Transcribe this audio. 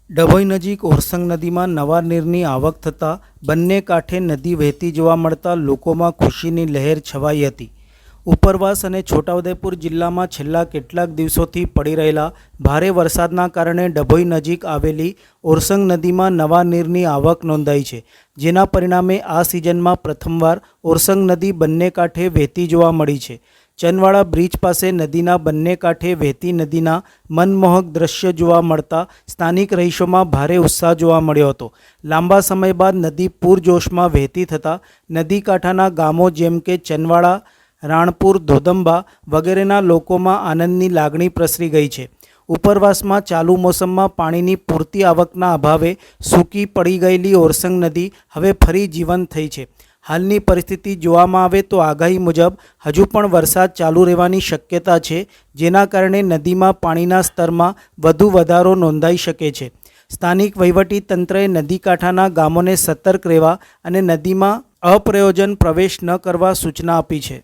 ડભોઈ નજીક ઓરસંગ નદીમાં નવા નીરની આવક થતાં બંને કાંઠે નદી વહેતી જોવા મળતા લોકોમાં ખુશીની લહેર છવાઈ હતી. ઉપરવાસ અને છોટાઉદેપુર જિલ્લામાં છેલ્લા કેટલાક દિવસોથી પડી રહેલા ભારે વરસાદના કારણે ડભોઈ નજીક આવેલી ઓરસંગ નદીમાં નવા નીરની આવક નોંધાઈ છે, જેના પરિણામે આ સિઝનમાં પ્રથમવાર ઓરસંગ નદી બંને કાંઠે વહેતી જોવા મળી છે. ચનવાડા બ્રિજ પાસે નદીના બંને કાંઠે વહેતી નદીના મનમોહક દ્રશ્ય જોવા મળતા સ્થાનિક રહીશોમાં ભારે ઉત્સાહ જોવા મળ્યો હતો. લાંબા સમય બાદ નદી પૂરજોશમાં વહેતી થતાં નદી કાંઠાના ગામો જેમ કે ચનવાડા, રાણપુર, ધોદંબા વગેરેના લોકોમાં આનંદની લાગણી પ્રસરી ગઈ છે. ઉપરવાસમાં ચાલુ મોસમમાં પાણીની પૂરતી આવકના અભાવે સૂકી પડી ગયેલી ઓરસંગ નદી હવે ફરી જીવંત થઈ છે. હાલની પરિસ્થિતિ જોવામાં આવે તો આગાહી મુજબ હજુ પણ વરસાદ ચાલુ રહેવાની શક્યતા છે, જેના કારણે નદીમાં પાણીના સ્તરમાં વધુ વધારો નોંધાઈ શકે છે. સ્થાનિક વહીવટી તંત્રએ નદી કાંઠાના ગામોને સતર્ક રહેવા અને નદીમાં અપ્રયોજન પ્રવેશ ન કરવા સૂચના આપી છે.